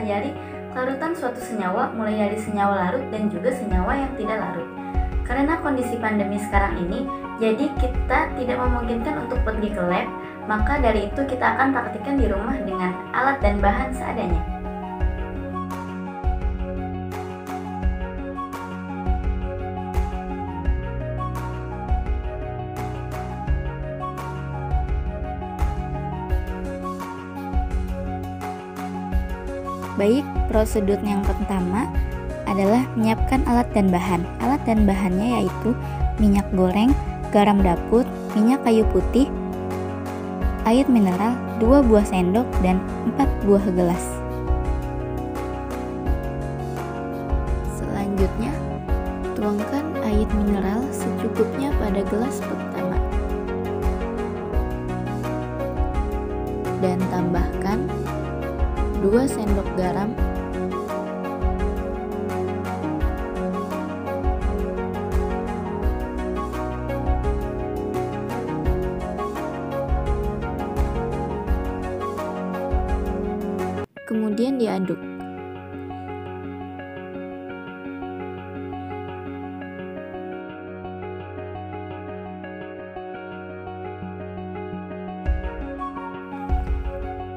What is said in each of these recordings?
mempelajari kelarutan suatu senyawa mulai dari senyawa larut dan juga senyawa yang tidak larut. Karena kondisi pandemi sekarang ini, jadi kita tidak memungkinkan untuk pergi ke lab, maka dari itu kita akan praktikkan di rumah dengan alat dan bahan seadanya. Baik, prosedur yang pertama adalah menyiapkan alat dan bahan. Alat dan bahannya yaitu minyak goreng, garam dapur, minyak kayu putih, air mineral 2 buah sendok, dan 4 buah gelas. Selanjutnya, tuangkan air mineral secukupnya pada gelas pertama. Dan tambahkan 2 sendok garam, kemudian diaduk.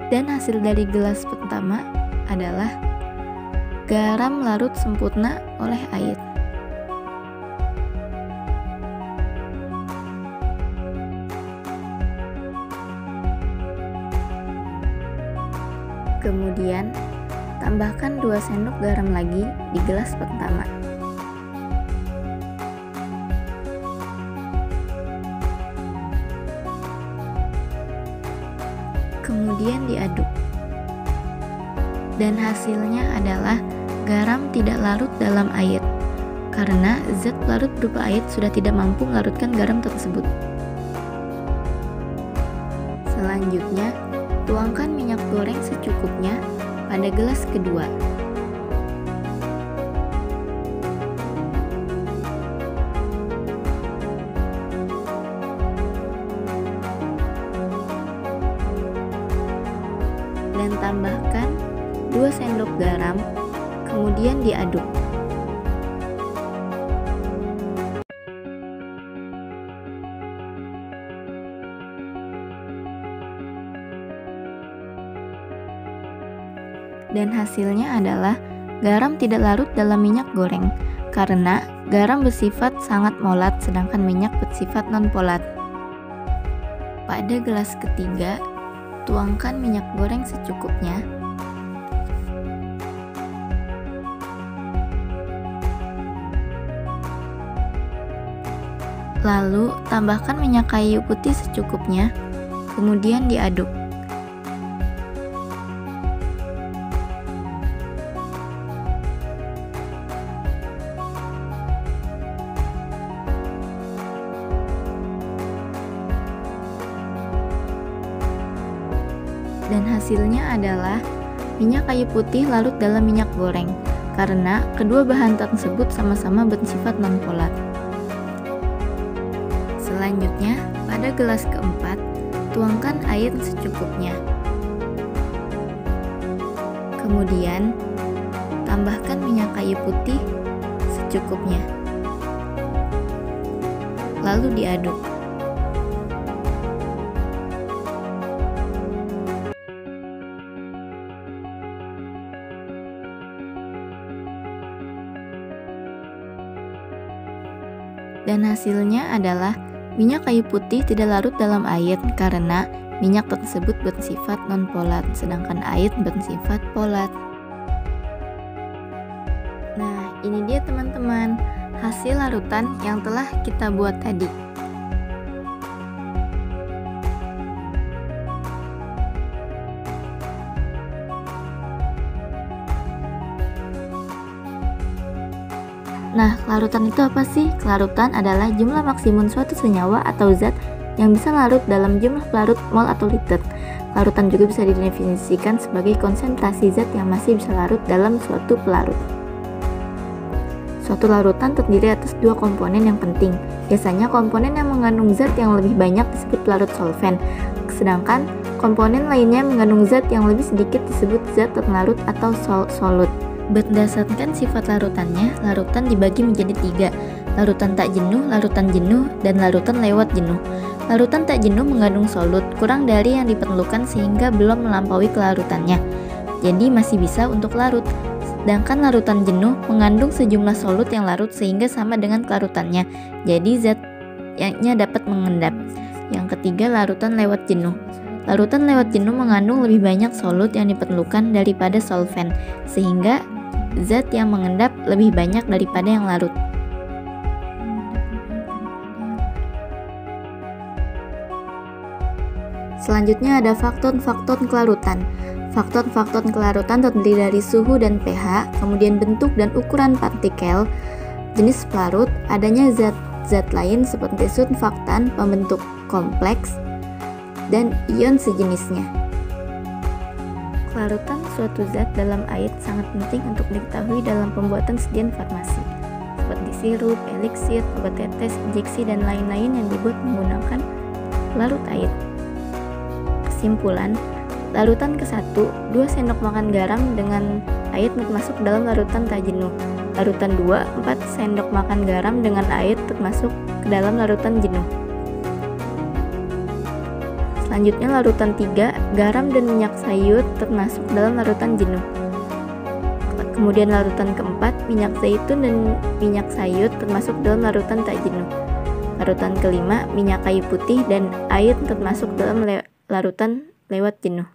Dan hasil dari gelas pertama adalah garam larut sempurna oleh air. Kemudian tambahkan 2 sendok garam lagi di gelas pertama. Kemudian diaduk. Dan hasilnya adalah garam tidak larut dalam air, karena zat larut berupa air sudah tidak mampu melarutkan garam tersebut. Selanjutnya, tuangkan minyak goreng secukupnya pada gelas kedua. Dan tambahkan 2 sendok garam, kemudian diaduk. Dan hasilnya adalah garam tidak larut dalam minyak goreng, karena garam bersifat sangat molat sedangkan minyak bersifat non-polat. Pada gelas ketiga, tuangkan minyak goreng secukupnya. Lalu, tambahkan minyak kayu putih secukupnya, kemudian diaduk. Dan hasilnya adalah minyak kayu putih larut dalam minyak goreng, karena kedua bahan tersebut sama-sama bersifat non-polat. Selanjutnya, pada gelas keempat, tuangkan air secukupnya. Kemudian, tambahkan minyak kayu putih secukupnya. Lalu diaduk. Dan hasilnya adalah minyak kayu putih tidak larut dalam air karena minyak tersebut bersifat non-polat, sedangkan air bersifat polat. Nah, ini dia teman-teman, hasil larutan yang telah kita buat tadi. Nah, kelarutan itu apa sih? Kelarutan adalah jumlah maksimum suatu senyawa atau zat yang bisa larut dalam jumlah pelarut mol atau liter. Larutan juga bisa didefinisikan sebagai konsentrasi zat yang masih bisa larut dalam suatu pelarut. Suatu larutan terdiri atas 2 komponen yang penting. Biasanya komponen yang mengandung zat yang lebih banyak disebut pelarut solvent, sedangkan Komponen lainnya mengandung zat yang lebih sedikit disebut zat larut atau solut. Berdasarkan sifat larutannya, larutan dibagi menjadi 3, larutan tak jenuh, larutan jenuh, dan larutan lewat jenuh. Larutan tak jenuh mengandung solut kurang dari yang diperlukan sehingga belum melampaui kelarutannya, jadi masih bisa untuk larut. Sedangkan larutan jenuh mengandung sejumlah solut yang larut sehingga sama dengan kelarutannya, jadi zatnya dapat mengendap. Yang ketiga, larutan lewat jenuh. Larutan lewat jenuh mengandung lebih banyak solut yang diperlukan daripada solvent, sehingga zat yang mengendap lebih banyak daripada yang larut. Selanjutnya ada fakton-fakton kelarutan. Fakton-fakton kelarutan terdiri dari suhu dan pH, kemudian bentuk dan ukuran partikel, jenis pelarut, adanya zat-zat lain seperti surfaktan, pembentuk kompleks, dan ion sejenisnya. Kelarutan suatu zat dalam air sangat penting untuk diketahui dalam pembuatan sedia farmasi, seperti sirup, eliksir, obat tetes, injeksi, dan lain-lain yang dibuat menggunakan larut air. Kesimpulan, larutan ke-1, 2 sendok makan garam dengan air termasuk dalam larutan tak jenuh. Larutan 2, 4 sendok makan garam dengan air termasuk ke dalam larutan jenuh. Selanjutnya larutan 3, garam dan minyak sayur termasuk dalam larutan jenuh. Kemudian larutan ke-4, minyak zaitun dan minyak sayur termasuk dalam larutan tak jenuh. Larutan ke-5, minyak kayu putih dan air termasuk dalam larutan lewat jenuh.